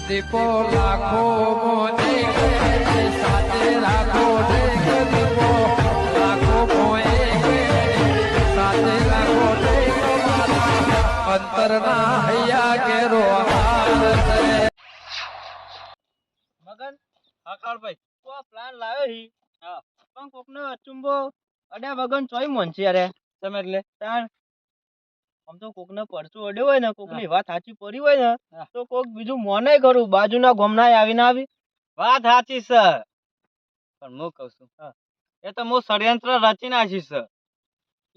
દીપો લાખો મોને સાથે રાખો દીપો લાખો મોએ સાથે રાખો અંતરના હૈયા કેરો મગન ભાઈ તો આ પ્લાન લાવ્યો હી હા પણ કોકનો અચુંબો અડ્યા વગન ચોય મન છે યાર તમે એટલે તાણ આમ તો કોકને પરચું અડ્યો હોય ને કોકની વાત સાચી પડી હોય ને તો કોક બીજું મોને કરું બાજુના ગોમના આવીને આવી વાત સાચી છે પણ હું કહું છું એ તો હું ષડયંત્ર રચી નાખીશ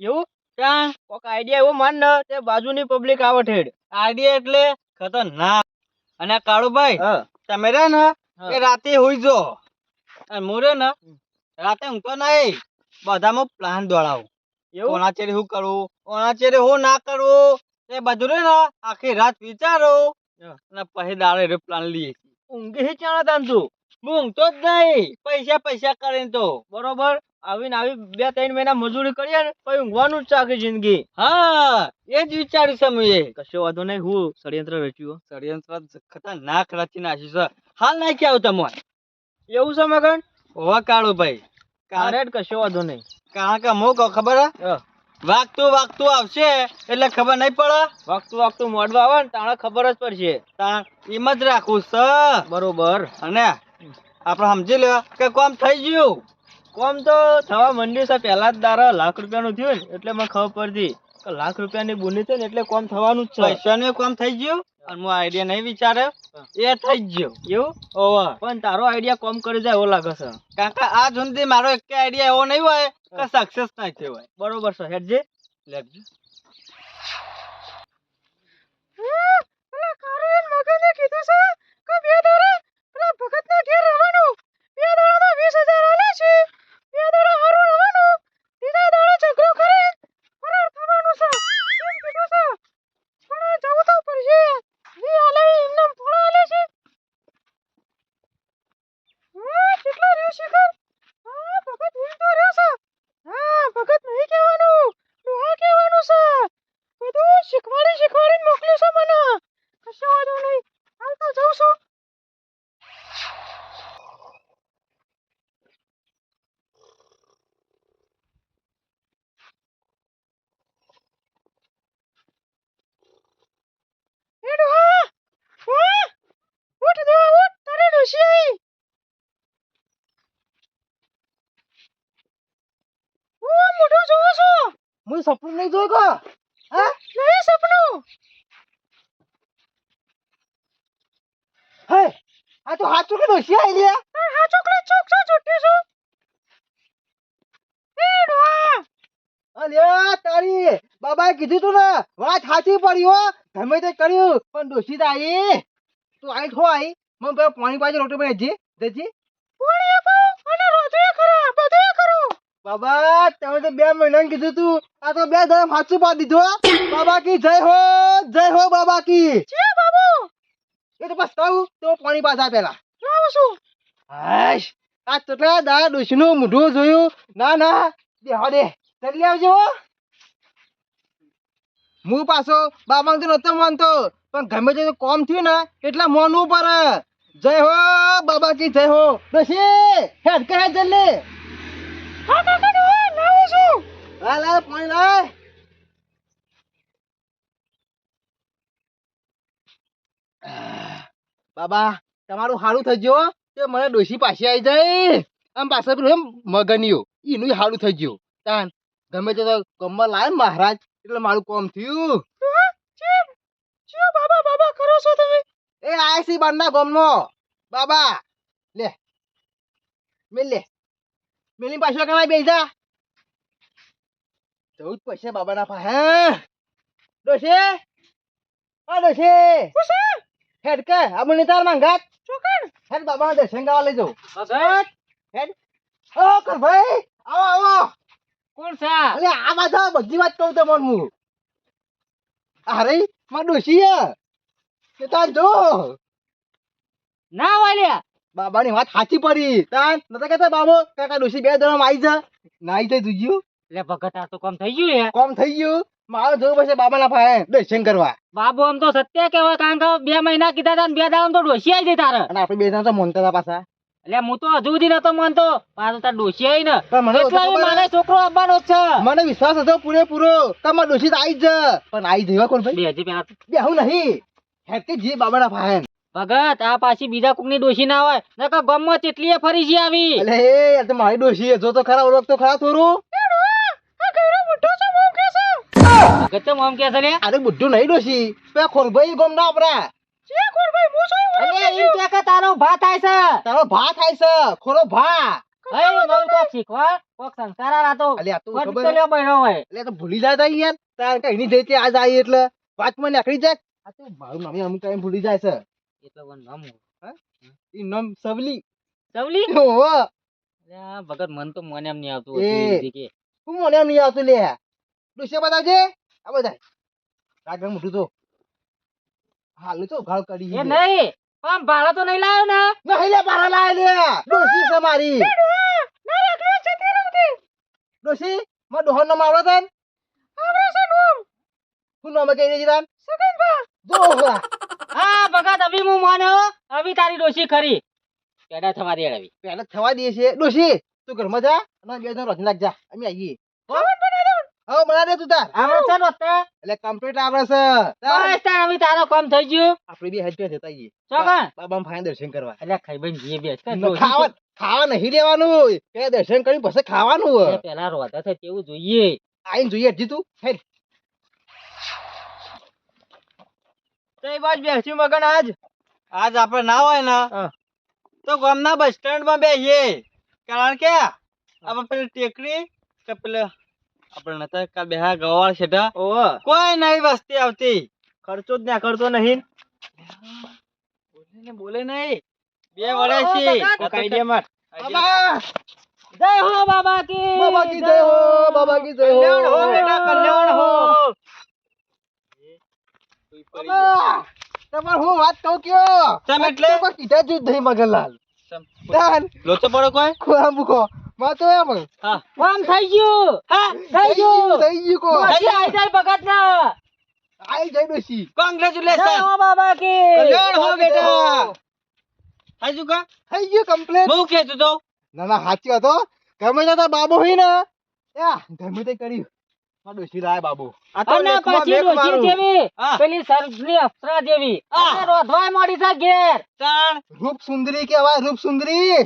એવું ત્યાં કોક આઈડિયા એવો માન ને તે બાજુની પબ્લિક આવે ઠેડ આઈડિયા એટલે ખતરનાક અને કાળુભાઈ તમે રે ને એ રાતે હોઈ જો અને મોરે ને રાતે ઊંઘતો નહીં બધામાં પ્લાન દોડાવું એવું કોના ચેરે શું કરવું કોના ચેરે હું ના કરવું એ બધું રે ને આખી રાત વિચારો અને પછી દાડે પ્લાન લઈએ ઊંઘી ચાણા તાન તું હું ઊંઘતો જ નહીં પૈસા પૈસા કરીને તો બરોબર આવીને આવી 2-3 મહિના મજૂરી કરીએ ને પછી ઊંઘવાનું જ છે આખી જિંદગી હા એ જ વિચાર્યું છે મેં કશો વાંધો નહીં હું ષડયંત્ર રચ્યું ષડયંત્ર ખતરનાક રચી નાખ્યું છે હાલ નાખી આવું તમે એવું છે મગન હોવા કાળું ભાઈ કારણ કશો વાંધો નહીં કારણ કે હું કહું ખબર હે વાગતું વાગતું આવશે એટલે ખબર નહીં પડે વાગતું મોડવા આવે ને તાણે ખબર જ પડશે એમ જ રાખવું છે બરોબર અને આપણે સમજી લે કે કોમ થઈ ગયું કોમ તો થવા મંડી છે પહેલા જ દારા લાખ રૂપિયાનું થયું ને એટલે મને ખબર પડતી કે લાખ રૂપિયાની બુની છે ને એટલે કોમ થવાનું જ છે પૈસાનું કોમ થઈ ગયું અને હું આઈડિયા નહીં વિચાર્યો એ થઈ ગયો એવું ઓવા પણ તારો આઈડિયા કોમ કરી જાય એવો લાગે છે કારણ કે આ સુધી મારો એક આઈડિયા એવો નહીં હોય કે સક્સેસ ના થયો હોય બરોબર છે હેડજે લેખજે સપનું નહીં જોઈ કો હા નહીં સપનું હે આ તો હાચું કે દોશી આઈ લે હાચું કે ચોક છો છૂટી છો એ ડોહા અલ્યા તારી બાબાએ કીધું તું ને વાત સાચી પડી હો ગમે તે કર્યું પણ દોશી તો આઈ તું આઈ ખો આઈ મને પેલા પાણી પાછી રોટી બનાવી દેજી પાણી આપો અને રોટલી ખરા બધું કરો બાબા તમે તો 2 મહિના કીધું તું આ તો 2 ધરમ હાચું પાડી દીધું બાબા કી જય હો બાબા કી જય બાબુ એ તો બસ કહું તો પાણી પાછા પેલા લાવું છું હાશ આ તોટલા દા ડોશીનું મોઢું જોયું ના દેહો દે ચલી આવજો હું પાછો બાબા તો નતો માનતો પણ ગમે તે કોમ થયું ને એટલા મોનવું પડે જય હો બાબા કી જય હો ડોશી હેડ કે હેડ જલ્દી હા કાકા લાવું છું લા પાણી લાય બાબા તમારું સારું થઈ ગયું તે મને ડોશી પાછી આવી જાય આમ પાછા પેલું એમ મગનિયો એનું સારું થઈ ગયું તાન ગમે તે કમમાં લાય મહારાજ એટલે મારું કોમ થયું બાબા કરો છો તમે એ આયસી બારના ગમનો બાબા લે મેલી પાછો કમાઈ બેસા 14 પૈસા બાબાના પા હે ડોશી હેડ કે આપણે તાર માંગાત ચોકડ હેડ બાબાના દર્શન ગાવા લઈ જાવ બસ હેડ ઓ કર ભાઈ આવો કોણ છે અલે આ બાજુ બધી વાત કહું તમને હું અરે માં ડોશી કે તાર જો ના વાલ્યા બાબાની વાત સાચી પડી તાન નતા કહેતા બાબો કાકા ડોશી 2 દરમ આવી જા નાઈ જાય તુજ્યું લે ભગત આ તો કોમ થઈ ગયું મારે જવું પડશે બાબાના પાસે દર્શન કરવા. બાબુ આમ તો સત્ય કહેવાય કારણ કે 2 મહિના કીધા હતા ને 2 દાડા તો ડોશી આવી જાય તારે. અને આપણે બે જણા તો મોનતા હતા પાછા. એટલે હું તો હજુ સુધી નતો માનતો પાછો તાર ડોશી આવી ને પણ મને એટલે ખબર મારે છોકરો આવવાનો જ છે. મને વિશ્વાસ હતો પૂરેપૂરો કે મારા ડોશી તો આવી જ પણ આવી જવા કોણ ભાઈ? બે હજી પેલા બેહું નહીં હેતી જી બાબાના પાસે. ભગત આ પાછી બીજા કોકની ડોશી ના હોય નકર ગામમાં કેટલીય ફરી છે આવી. એટલે એ તો મારી ડોશી જો તો ખરા ઓળખ તો ખરા થોડું. ભગત તો આમ કે છે લે અરે બુઢું નહીં ડોશી પે ખોરભાઈ ગમ ના આપરા. અલે ઈમ કે કે તારો ભા થાય છે. તારો ભા થાય છે ખોરો ભા. હે નવું કોક શીખવા કોક સંસ્કાર આતો અલે આ તો કોક ખબર તો લ્યો બહેનો હોય. એટલે તો ભૂલી જાય તા યાર તાર કઈ ની જઈતી આજ આવી એટલે વાતમાં નીકળી જાય. આ તો મારું નામ અમુક ટાઈમ ભૂલી જાય છે. એટલે વન નામ ઈ નામ સવલી. સવલી ઓહો અલે આ ભગત મન તો મને એમ નહીં આવતું એ. હતું કે હું મને એમ નહીં આવતું લે. ડોશી બતાવજે આ બધાય રાગણ મોઢું તો હાલ તો ઘાલ કરી એ નહીં પણ ભાડો તો નહીં લાવ્યો ને. નહીં લે પારા લાય લે ડોશી છે મારી. ડોશી માં ડોહન નામ આવડે તન હું નામ કહી દેજી તન જો હોવા. હા ભગત અભી હું માન્યો અભી તારી ડોશી ખરી પેડા થવા દે રવી. પહેલા થવા દઈએ છે ડોશી તું ઘરમાં જા અને બે જણ રોજ લાગ જા અમે આવીએ. હા બના દે તું તાર આવડે છે ને તે એટલે કમ્પ્લીટ આવડે છે તાર. બસ તાર અભી તારો કામ થઈ ગયું. આપણે બે હાથ જતા આવીએ ચોકન બાબા ફાઈન દર્શન કરવા. એટલે ખાઈ બન જીએ બેસ કે ખાવા ખાવા નહીં લેવાનું કે દર્શન કરી પછી ખાવાનું હોય. પેલા રોતા થાય તેવું જોઈએ. આઈને જોઈએ હજી તું હેડ. તઈ બાજ બેસી મગન આજ આપણે ના હોય ને હા. તો ગામના બસ સ્ટેન્ડ માં બેસીએ કારણ કે આપણે પેલી ટેકરી કે પેલે આપણે નતા કાલ બેહા ગવાળ છેટા કોઈ નહીં વસ્તી આવતી ખર્ચો જ ના કરતો નહીં બોલે નહીં બે વડે છે બગાડ. કોક આઈડિયા માર બાબા જય હો બાબા કી બાબા કી જય હો બાબા કી જય હો કલ્યાણ હો બેટા કલ્યાણ હો બાબા તમાર હું વાત કહું કયો તમે એટલે? કોઈ કીધા જ નહીં મગનલાલ દાન લોચો પડો કોઈ ખોરા મૂકો માં તો એમ હા કામ થઈ ગયું. હા થઈ ગયું. થઈ ગયું કો ડોશી આઈ જાય ભગત ના. આઈ જાય ડોશી જય કોંગ્રેચ્યુલેશન હો બાબા કી કલ્યાણ હો બેટા હાજુ કા થઈ ગયું કમ્પ્લીટ. બહુ કહેતો તો ના ના સાચી હતો ગમે જતા બાબો હોય ને યા ગમે તે કર્યું માં ડોશી લાય બાબો. આ તો અને લેખમાં પછી બેક ડોશી મારું. જેવી હા. પેલી સર્જની અપ્સરા જેવી હા. અને રોધવાય મોડી છે ઘેર. તાણ રૂપ સુંદરી કેવાય રૂપ સુંદરી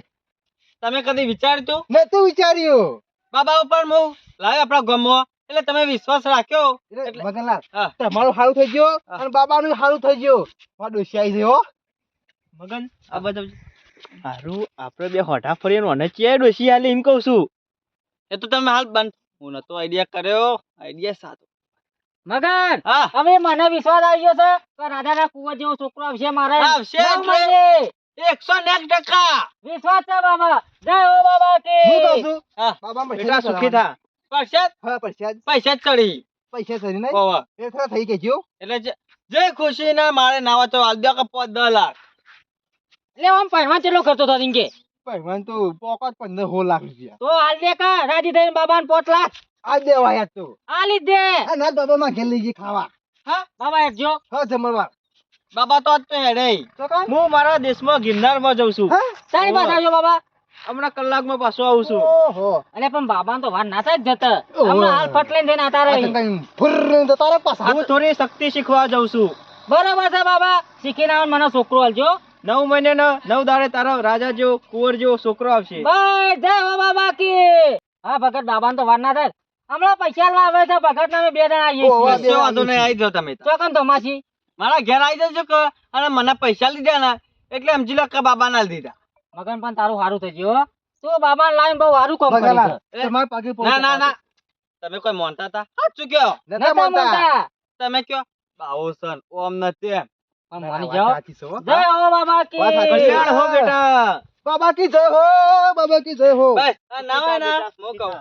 તમે કદી વિચાર્યું તું નતું વિચાર્યું. બાબા ઉપર હું લાવ્યો આપણા ગામમાં એટલે તમે વિશ્વાસ રાખ્યો એટલે મગનલાલ હા. તમારું સારું થઈ ગયું હા. અને બાબાનું સારું થઈ ગયું માં ડોશી આવી છે હો. મગન આ બધા હારું આપણે બે હોઠા ફરીને મને ચિયા ડોસી આલે એમ કહું છું એ તો તમે હાલ બંધ હું નતો આઈડિયા કર્યો આઈડિયા સાચો મગન હા હવે મને વિશ્વાસ આવી ગયો છે કે રાધાના કુંવર જેવો છોકરો આવશે મારે આવશે નવ એટલે? મહિને. 101% વિશ્વાસ છે બાબા જય હો બાબા હું કહું કી છું હા બાબા બેટા સુખી થા પૈસા હા પૈસા પૈસા જ ચડી પૈસા સરી નહીં ઓવા એ થોડા થઈ ગયો એટલે જે ખુશી ના મારે નાવા તો હાલ દો કે 10 લાખ એટલે આમ પહેરવા ચેલો કરતો હતો ઇનકે પહેરવાન તો પોકટ 15 લાખ રૂપિયા તો હાલ દે કા રાજી થઈને બાબાને 5 લાખ આ દેવાયા તો આલી જ દે આ ના બાબા માં ઘેર લઈ જઈ ખાવા હા બાબા હેઠજો હા જમણવાર બાબા તો આજ તો હેડે તો કાં? હું મારા દેશમાં ગિરનારમાં જઉં છું હા? તારી પાસે આવજો બાબા હમણાં કલાકમાં પાછો આવું છું ઓહો અરે પણ બાબાને તો વાર ના થાય જ જતા ઓહો. હમણાં હાલ ફટ લઈને જઈને આતા આ રહી તો કઈ ફુર્ર તો તારે પાછા હું થોડી શક્તિ શીખવા જાઉં છું બરોબર છે બાબા શીખીને આવો ને મને છોકરો આલજો 9 મહિને 9 દાડે તારો રાજા જેવો કુંવર જેવો છોકરો આવશે બસ જય હો બાબા કી હા ભગત બાબાને તો વાર ના થાય હમણાં પૈસા લાવવા આવે છે ભગત ના અમે 2 જણા આવીએ ઓહો, છીએ કશો વાંધો નહીં આવી જાઓ તમે તાર. ચોકન તો માસી મારા ઘેર આવી જજો કે અને મને પૈસા લીધા ને એટલે સમજી લો કે બાબા ના દીધા મગન પણ તારું સારું થઈ ગયું હો. તું બાબાને લાવીને બહુ સારું કામ કર્યું મગનલાલ, છે. તમારા પગે પડું ના ના છું. ના તમે કોઈ મોનતા હતા સાચું કયો નતા નતા માનતા. મોટા. તમે કયો બાવો સન ઓમ ન તેમ પણ ના, માની વાત જાઓ સાચી છે હો. જય હો બાબા કી વાત સાચી છે. કલ્યાણ હો બેટા બાબા કી જય હો બાબા કી જય હો બસ આ ના હોય ને હું કહું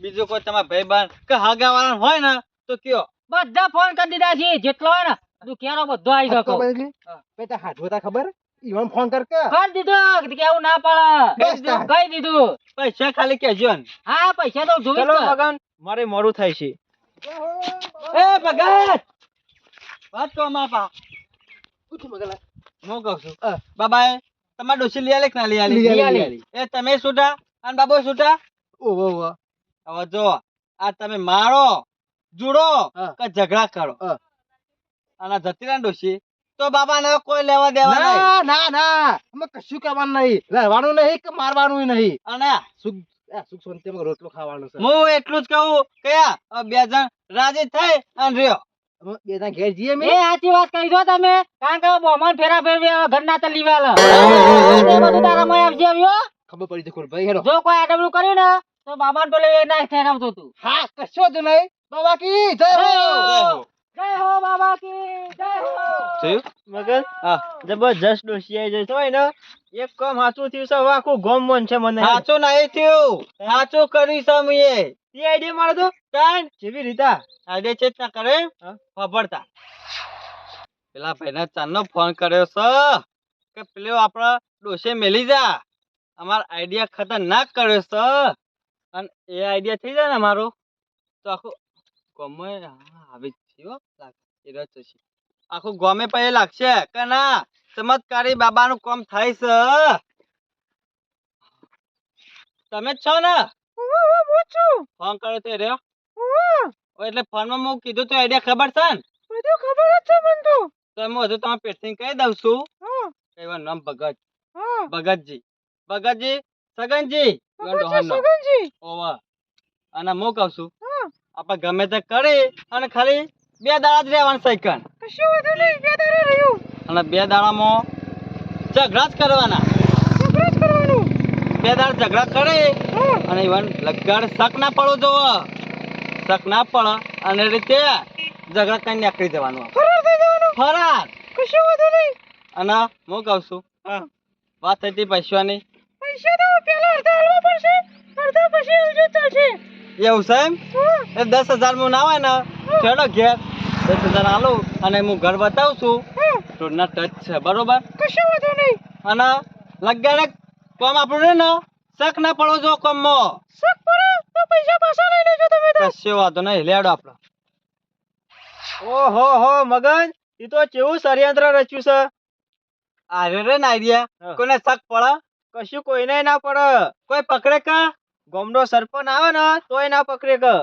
બીજું કોઈ તમારા ભાઈ બાન કે હાગા વાળા હોય ને તો કયો બધા ફોન કરી દીધા છે જેટલો હોય ને તું ક્યારો બધો આવી આ શકો તો બદલી. બેટા હાથ હોતા ખબર ઈવન ફોન કર કે કરી દીધું કે કેવું ના પડે બસ તાર. કહી દીધું પૈસા ખાલી કહેજો ને હા પૈસા તો જોઈશ ચલો ને. મગન મારે મોડું થાય છે એ ભગત વાત કહો માપા પૂછું મગલા હું કહું છું હા. બાબાએ તમારે ડોશી લઈ આલે કે ના લઈ આલે? લઈ આલે, લઈ આલે. લઈ આલે. એ તમે છૂટા અને બાબો છૂટા. ઓહો ઓહો હવે જો આ તમે મારો જુડો હા. કે ઝઘડા કરો હા. અને જતી રહે ને ડોશી તો બાબાને કોઈ લેવા દેવા નહીં. ના ના ના અમે કશું કરવાનું નહીં રહેવાનું નહીં કે મારવાનું નહીં અને સુખ સુખ શાંતિમાં રોટલો ખાવાનો છે હું એટલું જ કહું કે આ બે જણ રાજી થઈ અને રહ્યો. અમે બે જણા ઘેર જઈએ એ અમે સાચી વાત કહી છો તમે કારણ કે બોમન ફેરા ફેરવી હવે ઘર ના તલી વાળ બધું તારા મોય આવજે આવ્યો ખબર પડી છે ભાઈ હેરો જો કોઈ આડબડું કર્યું ને તો બાબાને પેલો એ ના ઠેરાવતો તું હા કશો જ નહીં બાબા કી જય હો જય હો. જય હો બાબા કી જય હો જોયું? મગન હા. જબરજસ્ત ડોશી આઈ જઈ હોય ને એક કામ સાચું થયું છે હવે આખું ગોમ મન છે મને સાચું નહીં થયું સાચું કર્યું છે મેં. તે આઈડિયા મારો તો તાન જેવી રીતા આડે ચેતના કરે હા. ખબરતા પેલા ભાઈને ચાંદનો ફોન કર્યો છે કે પેલો આપણા ડોશે મેલી જા અમાર આઈડિયા ખતરનાક કર્યો છે અને એ આઈડિયા થઈ જાય ને મારો તો આખું ગમે આવી જ છે હો, એ રસ છે. આખું ગમે પછી લાગશે કે ના ચમત્કારી બાબાનું કામ થાય છે. તમે જ છો ને? ફોન કર્યો તે રહ્યો એટલે ફોનમાં હું કીધું તો આઈડિયા ખબર છે ને? બધું ખબર જ છે મને તો તો હું હજુ તમારે પેટથી કહી દઉં છું. હા એવા નામ ભગત હા ભગતજી સગનજી ડોહાનો. સગનજી ઓવા અને હું કહું છું હા આપણે ગમે તે કરી અને ખાલી 2 દાડા જ રહેવાનું સાયકલ કશું વધુ નહીં બે દાડા રહ્યું અને 2 દાડામાં ઝઘડા જ કરવાના. સગરજ કરવાનું 2 દાડા ઝઘડા કરી હા અને ઇવન લગાડ શક ના પડવો જોવો. શક ના પડે અને એ રીતે ઝઘડા કરીને નીકળી જવાનું. ફરાર થઈ જવાનું ફરાર. કશું વધુ નહીં અને હું કહું છું વાત થઈ હતી પૈસાની. પૈસા તો પેલા અડધા હાલવા પડશે અડધા પછી આવજો ચાલશે એવું છે એમ? હા એ 10,000 માં ના હોય ને ચલો ઘેર 10,000 આલું અને હું ઘર બતાવું છું. હા રોડના ટચ છે બરોબર. કશું વધુ નહીં અને લગાડે કોમ આપણું રે ને શક ના પડવો જો કોમમાં. શક પડે તો પૈસા પાછા લઈ લેજો તમે તો કશો વાંધો નહીં લેડો આપણે. ઓહો હો મગન ઈ તો કેવું ષડયંત્ર રચ્યું છે આરે રે ને આઈડિયા હા. કોને શક પડે કશું કોઈને ના પડે કોઈ પકડે કા ગોમનો સરપંચ આવે ને તોય ના પકડે કે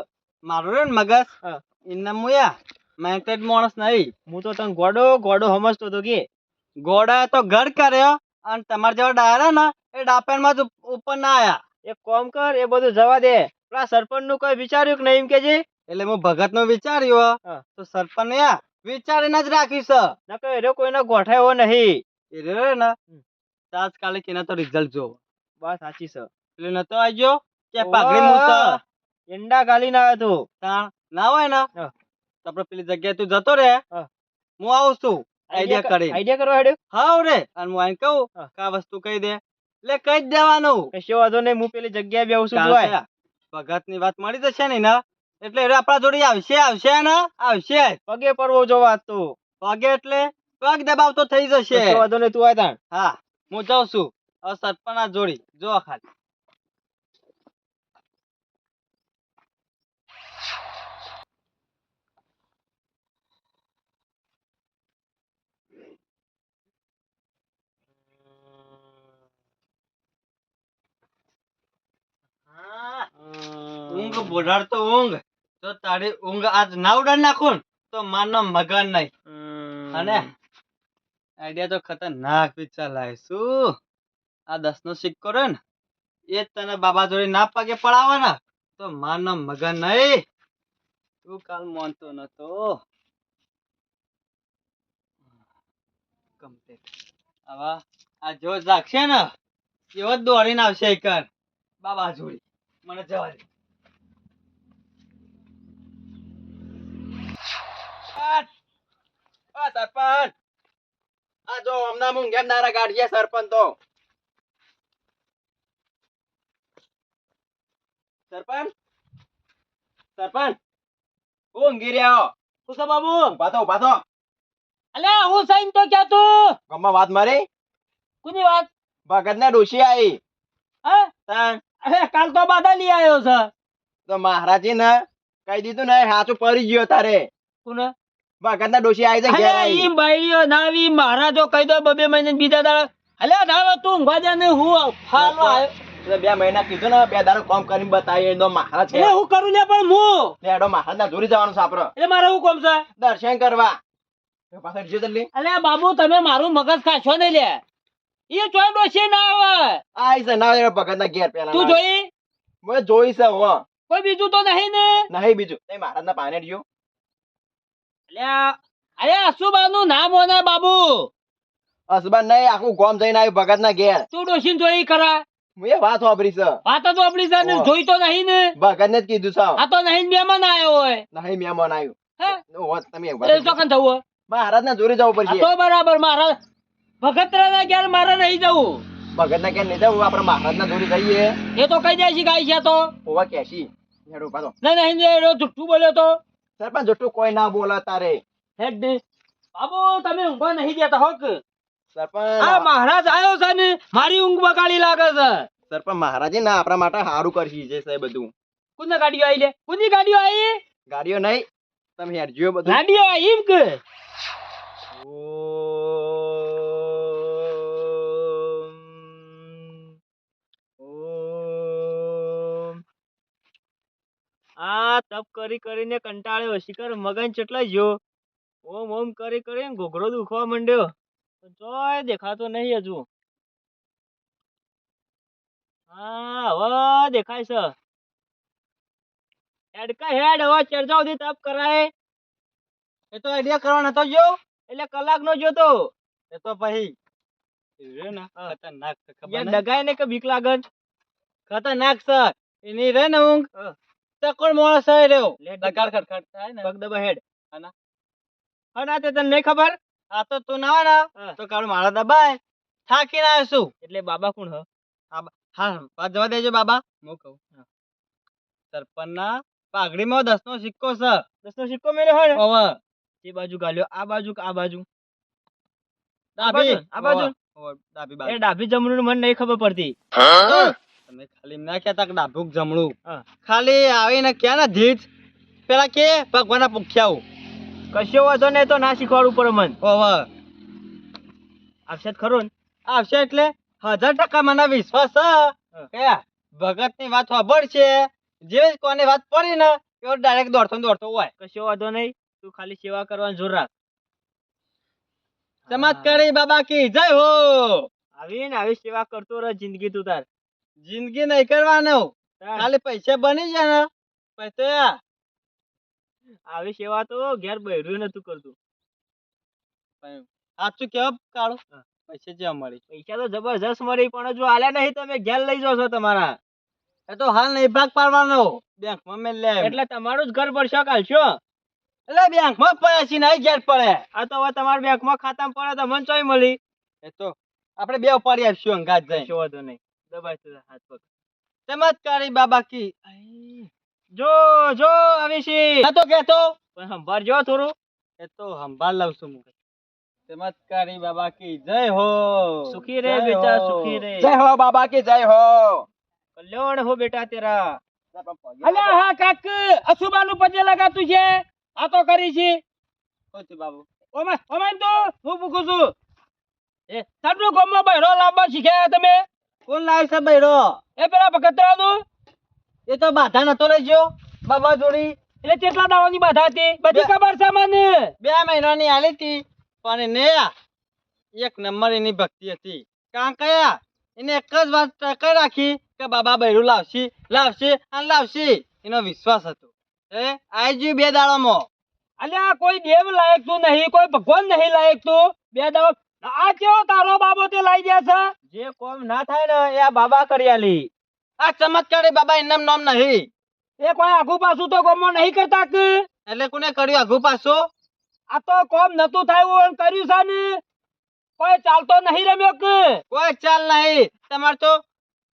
મારું રે ને મગજ હા. એના મુયા મેન્ટેડ માણસ નહીં. હું તો તને ગોડો ગોડો સમજતો તો કે ગોડા તો ઘર કર્યો અને તમારા જેવા ડાયરા ને એ ડાપેનમાં જ ઉપર ના આયા. એક કામ કર એ બધું જવા દે પેલા સરપંચ નું કોઈ વિચાર્યું કે નહીં એમ કેજે એટલે હું ભગત નું વિચાર્યું હા. તો સરપંચ યા વિચારીને જ રાખ્યું છે. નકર એરો કોઈને ગોઠાયો નહીં એ રે ને તાત્કાલિક એના તો રિઝલ્ટ જોવો. વાત સાચી છે એટલે નતો આવજો કે પાઘડી મૂસે એંડા ગાલી ના આવ્યો તું તાણ ના હોય ને હા. તો આપણે પેલી જગ્યાએ તું જતો રે હા. હું આવું છું આઈડિયા કરી. આઈડિયા કરવા હેડ્યો હાવ રે અને હું આઈને કહું હા. કે આ વસ્તુ કહી દે એટલે કહી જ દેવાનું. કશો વાંધો નહીં હું પેલી જગ્યાએ બેહું છું જોવાય ભગત ની વાત મળી જશે ને ના એટલે એ આપણા જોડે આવશે ને આવશે જ. પગે પડવો જોવા તો પગે એટલે પગ દબાવતો થઈ જશે. કશો વાંધો નહીં તું આય તાણ હા હું જાઉં છું હવે સરપંચ આ જોડી જો ખાલી. ઊંઘ બોઢાડ તો ઊંઘ તો તારી ઊંઘ આજ ના ઉડાડ નાખું ને તો માનો મગન નહીં. અને આઈડિયા તો ખતરનાક વિચાર લાવે શું આ 10 નો સિક્કો રે ને એ જ તને બાબા જોડે ના પગે પડાવવાના તો માનો મગન નહીં. તું કાલ માનતો નતો. કમ્પ્લીટ હવે આ જો જાગશે ને એવો જ દોડીને આવશે કર બાબા જોડે. મને જવા દે. સરપંચ આ જો હમણાં હું ઘેર નારા ગાડીએ સરપંચ તો સરપંચ સરપંચ હું ઊંઘી રહ્યો. શું છે બાબુ ઉભા થો અલ્યા હું સાઈન તો ક્યાં તું ગમમાં વાત મારી કોની વાત ભગત ને ડોશી આવી હા તાણ અરે કાલ તો બાદા લઈ આવ્યો છે તો મહારાજી ને કહી દીધું ને હાચું પડી ગયો તારે કોને ભગતના ડોશી આવી જાય ઘેર અલ્યા આવી. ઈ બાયડીઓ નાવી મારા જો કહી દો બબે મહિને બીજા દાડા અલ્યા ના તું ઊંઘવા જા ને હું ફાલવા આવ્યો એટલે 2 મહિના કીધું ને 2 દાડો કામ કરીને બતાવી એનો મહારાજ છે એટલે હું કરું લે પણ હું લેડો મહારાજના જોરી જવાનું છે આપણે એટલે મારે હું કોમ છે દર્શન કરવા તો પાછળ જો જલ્દી અલ્યા બાબુ તમે મારું મગજ ખાશો ને લે એ ચોય ડોશી ના આવે આઈ છે ના ભગતના ઘેર પેલા તું જોઈ મેં જોઈ છે હો કોઈ બીજું તો નહીં ને નહીં બીજું તે મહારાજના પાને રહ્યો અલ્યા અરે અસુબાનું નામ હોને બાબુ હસબન્ડ નહીં આખું ગામ જઈને આવ્યું ભગતના ઘેર તું ડોશીને જોઈ ખરા હું એ વાત વાપરી છે વાત તો આપણી છે ને ઓહ. જોઈ તો નહીં ને ભગતને જ કીધું છે આ તો નહીં મહેમાન આવ્યો હોય નહીં મહેમાન આવ્યું હે ઓહો, તમે એક એ ચોકન થવું હોય મહારાજના જોરી જવું આ પડશે તો બરાબર મારા ભગતરાના ઘેર મારે નહીં જવું ભગતના ઘેર નહીં જવું આપણે મહારાજના જોરી જઈએ એ તો કઈ જાય છે ગાય છે તો ઓવા કેસી હેડો પાછો નહીં નહીં એ જુઠ્ઠું બોલ્યો તો સરપંચ જુઠ્ઠું કોઈ ના બોલે તારે હેડ દે બાબુ તમે ઊંઘવા નહીં દેતા હોક આ સરપંચ મહારાજ આવ્યો છે ને મારી ઊંઘ બગાડી લાગે છે સરપંચ મહારાજે ના આપણા માટે સારું કરશી જે છે બધું કોને ગાડીઓ આવી લે કોની ગાડીઓ આવી ગાડીઓ નહીં તમે હેડજો બધું ગાડીઓ આવી એમ કે આ તપ કરી કરીને કંટાળ્યો શિખર મગન ચેટલા જ્યો ઓમ ઓમ કરી કરીને ઘોઘરો દુખવા માંડ્યો પણ ચોય દેખાતો નહીં હજુ હા હવે દેખાય છે હેડ કા હેડ હવે ચર્ચા સુધી તપ કરાય એ તો આઈડિયા કરવાનો હતો જો એટલે કલાક નો જોતો એ તો પછી ખતરનાક ડગાય ને કે બીક લાગે ખતરનાક છે એની રે ને ઊંઘ તકોણ માણસ હોય રહ્યો ડગાડ ખટખટ થાય ને પગ દબા હેડ હના તે તને નહીં ખબર આ તો તું ના હોય ને તો કાળ મારા દબાય થાકી ના શું એટલે બાબા કોણ હ હા વાત જવા દેજો બાબા હું કહું સરપંચના પાઘડીમાં 10 નો સિક્કો છે 10 નો સિક્કો મેલ્યો હોય ને હવે એ બાજુ ગાલ્યો આ બાજુ ડાબી આ બાજુ ડાબી બાજુ એ ડાબી જમણું મને નહીં ખબર પડતી તમે ખાલી ના કહેતા કે ડાબુક જમણું ખાલી આવીને ક્યાં ના ધીજ પેલા કે ભગવાનના પૂખ્યાઓ કશો વાંધો નહીં તો ના શીખવાડવું પડે મન ઓહો આવશે જ ખરો ને આવશે એટલે 1000% મને વિશ્વાસ છે કે ભગત ની વાત ખબર છે જે કોને વાત પડી ને એવો ડાયરેક્ટ દોડતો હોય કશો વાંધો નહીં તું ખાલી સેવા કરવાનું જોર રાખ ચમત્કારી બાબા કી જય હો આવીને આવી સેવા કરતો રહ જિંદગી તું તાર જિંદગી નહીં કરવાનો ખાલી પૈસા બની જાય ને પૈસા આવી સેવા તો ઘેર બહેર્યું નતું કરતું સાચું કેવા કાળો પૈસા જ્યાં મળી પૈસા તો જબરજસ્ત મળી પણ જો આલ્યા નહીં તમે ઘેર લઈ જાઓ તમારા એ તો હાલ નહીં ભાગ પાડવાનો બેંકમાં મેં લે એટલે તમારું જ ઘર પડશે કાલશો એટલે બેંકમાં પૈસા નહીં ઘેર પડે આ તો હવે તમારા બેંકમાં ખાતામાં પડે તો મને ચોય મળી એ તો આપણે બે પાડી આપશું અંગાત જાય શું વાંધો નહીં દબાઈ હાથ પગ ચમત્કારી બાબા કી જો આવીશી નતો કેતો પણ સંભાળજો થોડું એ તો સંભાળ લઉં છું હું ચમત્કારી બાબા કી જય હો સુખી રે બેટા સુખી રે જય હો બાબા કી જય હો કલ્યાણ હો બેટા તેરા અલ્યા હા કાક અસુબાનું પજે લગાતું છે આ તો કરી છે ઓતી બાબુ ઓમાન તો હું પૂછું છું એ તારું ગામમાં બહેરો લાવવા શીખ્યા તમે કોણ લાવે છે બૈરો એ પેલા ભગતરાનું એ તો બાધા નતો લઈ ગયો બાબા જોડી એટલે કેટલા દાવાની બાધા હતી બધી ખબર છે મને 2 મહિનાની આલી હતી પણ એને એક નંબર એની ભક્તિ હતી કારણ કે એને એક જ વાત ટકાઈ રાખી કે બાબા બૈરું લાવશે એનો વિશ્વાસ હતો એ આઈ ગયું 2 દાડામાં અલ્યા કોઈ દેવ લાયક તું નહીં કોઈ ભગવાન નહીં લાયક તું 2 દાડા આ કેવો તારો બાબો તે લાઈ ગયા છે જે કોમ ના થાય ને એ આ બાબા કરી આલી આ ચમત્કારી બાબા એનું નામ નહીં એ કોઈ આગુ પાછું તો ગામમાં નહીં કરતા કે એટલે કોને કર્યું આગુ પાછું આ તો કોમ નતું થયું કર્યું છે ને કોઈ ચાલતો નહીં રમ્યો કે કોઈ ચાલ નહીં તમારે તો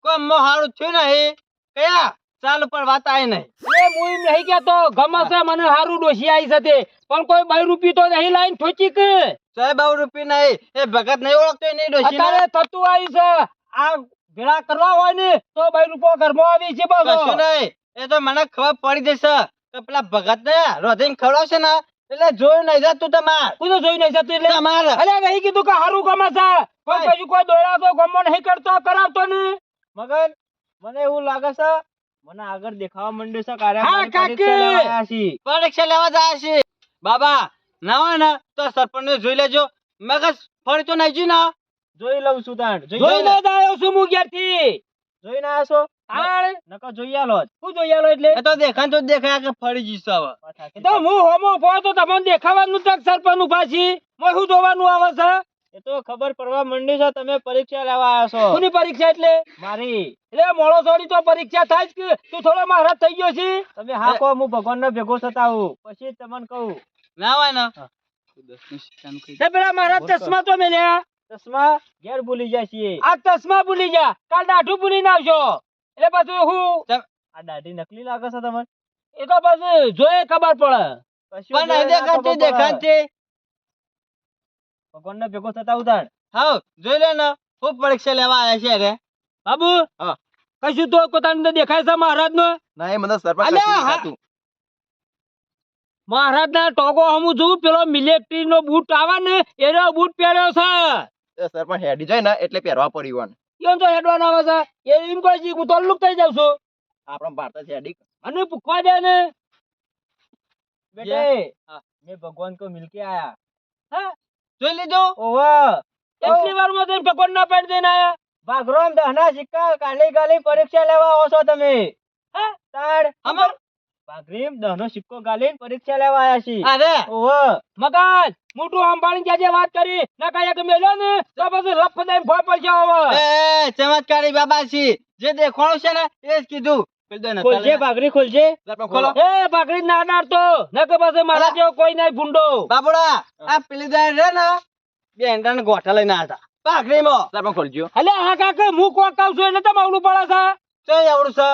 કોમ મો હારું થયું નહીં કયા ચાલ ઉપર વાત આવી નહીં એ હું એમ નહીં કેતો ગમે છે મને હારું ડોશી આવી છે તે પણ કોઈ 2 રૂપિયા તો નહીં લાઈન ઠોચી કે 100 રૂપિયા નહીં એ ભગત નહીં ઓળખતો નહીં ડોશી અત્યારે થતું આવ્યું છે આ ભેળા કરવા હોય ને તો 2 રૂપિયા ઘરમાં આવી છે કશું નહીં એ તો મને ખબર પડી જશે તો પેલા ભગત ને રોધીને ખવડાવશે ને એટલે જોયું નહીં જતું તમાર કોને જોઈ નહીં જતું એટલે તમારે અલ્યા નહીં કીધું કે હારું ગમે છે કોઈ કશું કોઈ દોડાતો ગમો નહીં કરતો કરાવતો નહીં મગન મને એવું લાગે છે મને આગળ દેખાવા માંડ્યું છે કાર્ય હા, કાકી. પરીક્ષા લેવા જાય છે બાબા ના હોય ને તો સરપંચ ને જોઈ લેજો મગજ ફરી તો નહીં જોઈ ને જોઈ લઉં છું તાણ જોઈ ન આવ્યો છું હું ઘેરથી જોઈ ના આસો હાલ નકર જોઈ આલો જ. શું જોઈ આલો એટલે એ તો દેખાય તો જ દેખાય કે ફરી જઈશ હવે એ તો હું હોમો ઉભો તો તમને દેખાવાનું તક સરપંચ ઉભા છી મોય શું જોવાનું આવે છે એ તો ખબર પડવા માંડી છે તમે પરીક્ષા લેવા આવ્યા છો કોની પરીક્ષા એટલે મારી એટલે મોળો થોડી તો પરીક્ષા થાય જ કે તું થોડો મહારાજ થઈ ગયો છે તમે હા કહો હું ભગવાન ને ભેગો થતા હું પછી જ તમને કહું ના હોય ને તે પેલા મારા ચશ્મા તો મેલ્યા ચશ્મા ઘેર ભૂલી જાય છીએ આ ચશ્મા ભૂલી જા કાલ દાઢું ભૂલી ના આવશો એટલે પાછું હું આ દાઢી નકલી લાગે છે તમને એ તો પાછું જોઈએ ખબર પડે પણ નહીં દેખાતી દેખાતી ભગવાન ને ભેગો થતા ઉતાર હા જોઈ લે ને ખૂબ પરીક્ષા લેવા આવ્યા છે રે બાબુ હા. કશું તો પોતાનું દેખાય છે મહારાજ નો ના એ મને સરપંચ અલ્યા, કશું હા. દેખાતું. મહારાજ ના ટોગો હમું જોઉં પેલો મિલિટરી નો બૂટ આવે ને એનો બૂટ પહેર્યો છે એ સરપંચ હેડી જાય ને એટલે પહેરવા પડ્યું એમ તો હેડવાનો આવે છે એ એમ કહે છે હું તો લુક થઈ જાઉં છું આપણા ભારત હેડી અને પૂછવા દે ને બેટે હા. મેં ભગવાન કો મિલકે આયા હા? જોઈ લીધો ઓવા એટલી વાર માં ભગવાન ના પાડી દઈને આયા ભાગરોમ દહના સિક્કા કાલી કાલી પરીક્ષા લેવા આવો છો તમે હા? તાડ અમાર ભાગરીમ દહનો સિક્કો ગાલીને પરીક્ષા લેવા આયા છી અરે ઓવા મગન મોટું સંભાળીને જે વાત કરી ના કઈ કે મેલ્યો ને તો પછી લપ દઈને ભોય પડશે હવે એ ચમત્કારી બાબા છી જે દેખાણું છે ને એ જ કીધું ખોલજે ભાગરી ખોલજે સરપંચ ખોલો એ ભાગરી ના નાડતો ના કે પછી મારા જેવો કોઈ નહીં ભૂંડો બાબુડા આ પેલી દાડ રે ને બે એંડાને ગોઠા લઈને આયા હતા ભાગરીમાં સરપંચ ખોલજો અલે હા કાકા હું કોક કહું છું એટલે તમે આવડું પડે છે ચોય આવડું છે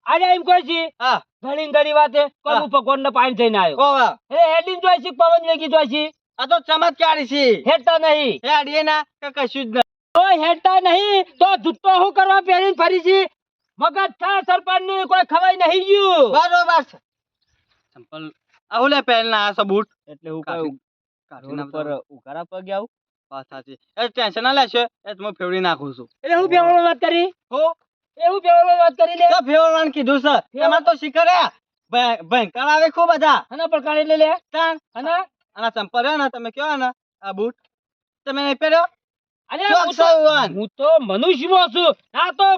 આજે એમ કહે છે હા ઘણી ઘણી વાતે કોઈ હા. હું ભગવાન ને પાણી થઈને આવ્યો ઓવા એ હેડીને જોઈ છે પવન વેગી જોઈ છે આ તો ચમત્કારી છે હેડતા નહીં એ અડીએ ના કે કશું જ નહીં તો હેડતા નહીં તો જૂતો હું કરવા પહેરીને ફરી છે મગજ થા સરપંચ ની કોઈ ખવાય નહીં ગયું બરોબર છે ચંપલ આહુલે પહેરના આ બૂટ એટલે હું કાઢી- કહું રોડ પર ઉઘાડા પગે આવું વાત સાચી એ ટેન્શન ના લેશે એ તો હું ફેવડી નાખું છું એટલે હું ફેવડો વાત કરી હો એવું ફેવડો વાત કરી લે તો ફેવડવાનું કીધું છે તમારે તો શીખર્યા ભયંકર આવે ખૂબ બધા આના પર કાઢી લે લે તાણ અને આના ચંપલ રહ્યો ને તમે કયો ને આ બૂટ તમે નહીં પહેર્યો અરે ચોક હું તો- સૌવાન. હું તો મનુષ્યમાં છું આ તો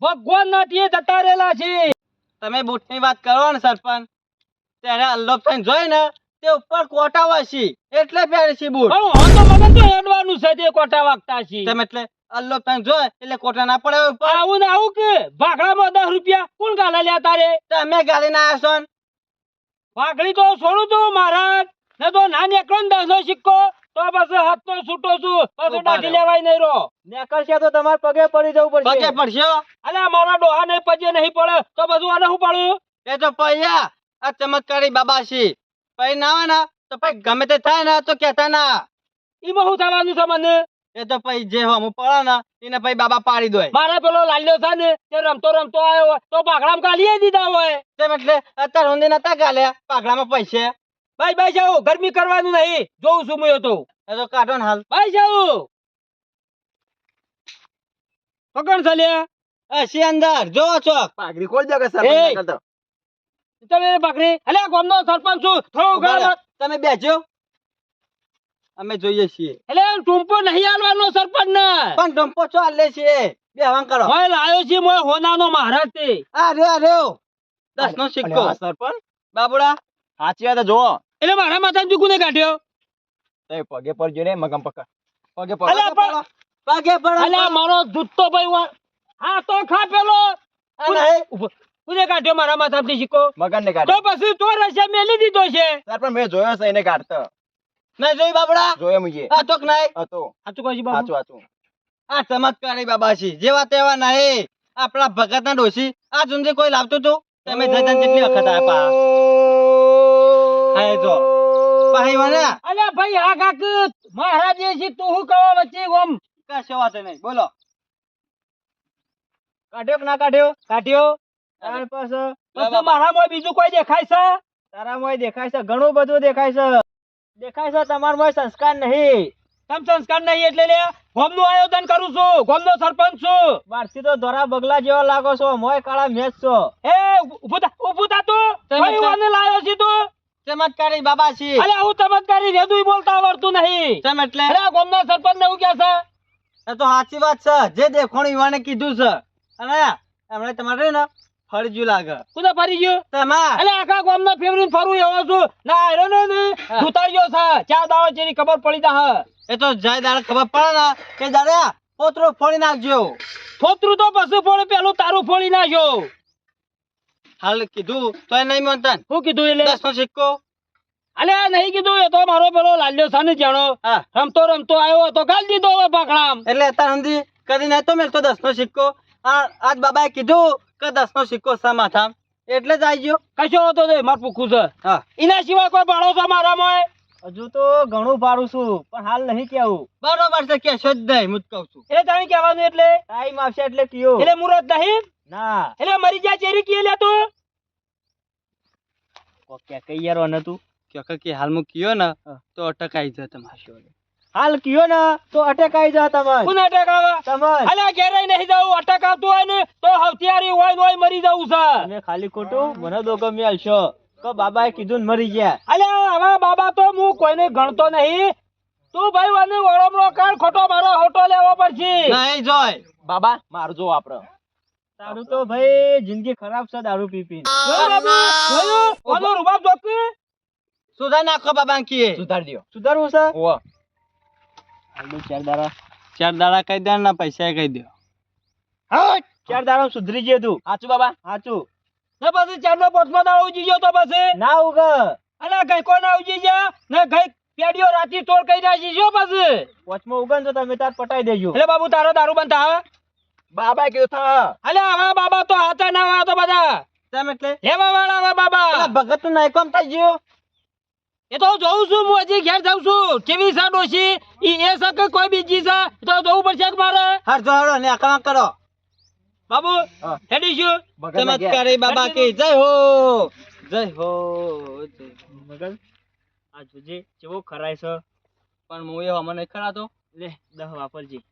ભગવાન ના ટીએ જતા રહેલા છે તમે બૂટની વાત કરો ને સરપંચ ત્યારે અલ્લોપ થઈને જોઈ ને તે ઉપર કોટા હોય છે એટલે પહેરે છે બૂટ પણ હું તો મગન તો હેડવાનું છે તે કોટા વાગતા છે તમે એટલે અલ્લોપ થઈને જોય એટલે કોટા ના પડે ઉપર આવું ને આવું કે ભાગડામાં 10 રૂપિયા કોણ ગાલા લ્યા તારે તમે ગાડી ના આસો ને ભાગડી તો છોડું તું મહારાજ ને તો ના નીકળો ને 10 નો સિક્કો તો બસ હાથ તો છૂટો છું પછી દાઢી લેવાય નહીં રો નેકળશે તો તમારે પગે પડી જવું પડશે પગે પડશે અલે મારા ડોહા ને પજે નહીં પડે તો બધું આને હું પાડું એ તો પૈયા આ ચમત્કારી બાબા છે પૈ ના હોય ને તો પૈ ગમે તે થાય ને તો કેતા ના ઈમાં શું થવાનું છે મને એ તો પૈ જે હમું પડે ને એને પૈ બાબા પાડી દોય મારા પેલો લાલ્યો છે ને તે રમતો રમતો આવ્યો હોય તો પાઘડામાં ગાલી દીધા હોય તેમ એટલે અત્યારે ઊંધી નતા ગાલ્યા પાઘડામાં પૈસે ભાઈ ભાઈ જાઓ ગરમી કરવાનું નહીં જોઉં છું હું તો એ તો કાઢો ને હાલ ભાઈ જાઓ પકડ ચાલ્યા હસી અંદર જો ચોક પાઘડી ખોલજો કે સરપંચ એ! ના કરતો. તમે પકડી અલે ગામનો સરપંચ છું થોડો ઉભા ઉગાડ રહો. તમે બેસજો અમે જોઈએ છીએ એટલે ટૂંપો નહીં આલવાનો સરપંચ ને પણ ડંપો ચો લે છે બે હવાન કરો મોય લાયો છે મોય હોનાનો મહારાજ તે આ રહ્યો 10 નો સિક્કો અલ્યા, આ સરપંચ બાબુડા સાચી વાત જોવો એટલે મારા માથામાં ચૂકુને કાઢ્યો તે પગે પડજો ને મગમ પકડ પગે અલે પડ પણ પગે પડો અલે મારો જૂતો ભાઈ હા તો ખા પેલો આ નહીં. કોને કાઢ્યો મારા માથામાંથી સિક્કો મગન ને તો કાઢ પછી તો રસ્યા મેલી દીધો છે સરપંચ મેં જોયો છે એને કાઢતો નહીં જોઈ બાબુડા જોયો મુજે આ ચોક નહીં હતો સાચું કહું છું બાબુ સાચું આ ચમત્કારી બાબા છે જેવા તેવા નહીં આપણા ભગત ના ડોસી આ જુંદી કોઈ લાવતું તું તમે જજન કેટલી વખત આપ્યા હા જો પાહી વને અલે ભાઈ આ કાક મહારાજે છે તું હું કહો વચ્ચે ઓમ કશો વાત નહીં બોલો કાઢ્યો કે ના કાઢ્યો કાઢ્યો ત્યાર પછી પછી મારામાં બીજું કોઈ દેખાય છે? તારામાંય દેખાય છે, ઘણું બધું દેખાય છે. દેખાય છે તમારામાં સંસ્કાર નહીં. તમ સંસ્કાર નહીં એટલે લે ગોમનું આયોજન કરું છું, ગોમનો સરપંચ છું. બહારથી તો ધોરા બગલા જેવા લાગો છો, મોય કાળા મેચ છો. એ ઊભું થા તું. કઈ વાને લાયો છે તું? ચમત્કારી બાબા છે. અલે હું ચમત્કારી રેદુય બોલતા આવડતું નહીં. ચમ એટલે અરે આ ગોમના સરપંચ ને એવું કે છે? એ તો સાચી વાત છે, જે દેખોણી યુવાને કીધું છે. અને એમણે તમારે ને ફરજ્યું લાગે. કુદા ફરી ગયું? તમાર અલે આખા ગોમના ફેવરીને ફરું એવો છું. ના આયરો ને ઉતાર્યો છે. ચાર દાડો જેની ખબર પડી જા. એ તો જાય દાડે ખબર પડે ને કે દાડે પોતરો ફોડી નાખજો. ફોતરું તો પછી ફોડે, પેલું તારું ફોડી નાખ્યો. હાલ કીધું તોય નહીં માનતા ને. શું કીધું એટલે? 10 નો સિક્કો. અલે આ નહીં કીધું, એ તો મારો પેલો લાલ્યો છે ને જાણો. હા. રમતો રમતો આવ્યો તો ગાલ દીધો હવે પાકડામ. એટલે અત્યાર સુધી કદી નહીં તો મેલતો 10 નો સિક્કો. આજ બાબાએ કીધું કે 10 નો સિક્કો છે માથામાં, એટલે જ આવી ગયો. કશો હતો તે માર પૂછું છે. હા. એના સિવાય કોઈ ભાડો છે મારામાં? હજુ તો ઘણું ભાડું છું, પણ હાલ નહીં કેવું. બરોબર છે, કેશો જ નહીં, હું જ કહું છું. એટલે તારે કહેવાનું એટલે? ટાઈમ આવશે એટલે કયો. એટલે મુરત નહીં? ના એટલે મરી જાય ચેરી કી લે તું? ઓકે કઈ યાર ને તું કે હાલ હું કયો ને તો અટકાઈ જાય તમારે. હાલ કયો ને તો અટકાઈ જાય તમારે. કોને અટક આવે? તમારે અલે ઘેરે નહીં જાવું. અટક આવતું હોય ને તો હવતિયારી હોય ને હોય મરી જવું છે. તમે ખાલી ખોટું મને તો ગમે આલશો કે બાબાએ કીધું ને મરી ગયા. અલે હવે બાબા તો હું કોઈને ગણતો નહીં. તું ભાઈ વાને ઓળમણો કાઢ, ખોટો મારો હોટો લેવો પડશે. નહીં જોય બાબા મારું જો આપડે તારું તો ભાઈ જિંદગી ખરાબ છે દારૂ પી પી. જોયું બાબુ? જોયું? ઓલો રૂબાબ જોકી? સુધાર નાખો બાબા કીએ. સુધાર દ્યો સુધારવું છે. ઓવા હાલનું 4 દાડા કહી દે ને પૈસા કહી દે. હા 4 દાડા સુધરી ગયો તું. સાચું બાબા સાચું ને પછી ચારનો પાંચમો દાડો ઉજી ગયો તો પછી ના ઉગ અલે ગઈ કોઈ ના ઉજી ગયા ને ગઈ પેડીઓ રાતી તોડ કરી નાખી જો પછી. વચમાં ઉગન તો તમે તાર પટાઈ દેજો. એટલે બાબુ તારો દારૂ બંધ થાય? બાબા કીધું થા અલે હવે બાબા તો હાથે ના આવે તો બધા તેમ એટલે લેવા વાળા હવે બાબા. ભગત નું નાયકોમ થઈ ગયો. એ તો જોઉં છું, હું હજી ઘેર જાઉં છું. કેવી છે ડોશી? ઈ એ છે કે કોઈ બીજી છે? એ તો જોવું પડશે કે મારે. હાર જોડો ને આકામ કરો. બાબુ હા. હેડી શું? ચમત્કારી બાબા કી જય હો જય હો જય હો. મગન આ જોજે કેવો ખરાય છે. પણ હું એ હમણાં નહીં ખરાતો. લે 10 વાપરજી.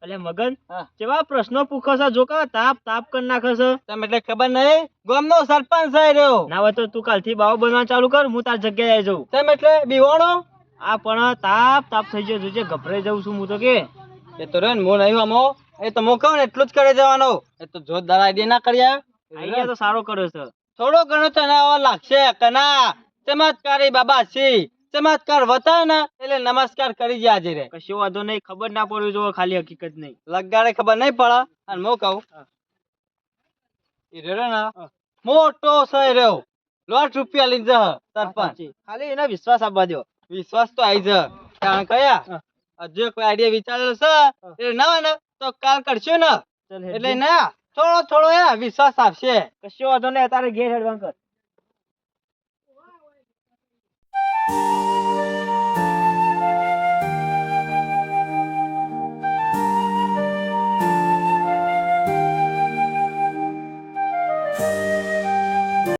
અલે મગન કેવા પ્રશ્નો પૂછો છો? જો કા તાપ તાપ કરી નાખે છે. તમે એટલે ખબર નહીં ગામનો સરપંચ છે રહ્યો. ના હોય તો તું કાલથી બાવો બનવા ચાલુ કર, હું તાર જગ્યાએ આવી જાઉં. તેમ એટલે બીવાણો આ પણ તાપ તાપ થઈ ગયો. જોજે ગભરાઈ જાઉં છું હું તો કે. એ તો રે હું નહીં આમો. એ તો હું કહું ને એટલું જ કરી જવાનો. એ તો જોરદાર આઈડિયા ના કરી આઈડિયા તો સારો કર્યો છે. થોડો ઘણો તને લાગશે કે ના ચમત્કારી બાબા છે. ચમત્કાર વતા ને એટલે નમસ્કાર કરી જાજે રે. કશો વાંધો નહીં, ખબર ના પડવી જો ખાલી હકીકત નહીં. લગાડે ખબર નહીં પડે. અને હું કહું એ રેડો ને મોટો છે રહ્યો. લાખ રૂપિયા લઈ જા સરપંચ. ખાલી એના વિશ્વાસ આપવા દો. વિશ્વાસ તો આવી જા. કારણ કયા હજુ કોઈ આઈડિયા વિચારેલો છે એટલે ના હોય ને તો કાલ કરશું ને એટલે ના થોડો થોડો વિશ્વાસ આપશે. કશો વાંધો નહીં, તારે ઘેર હેડવાન કર.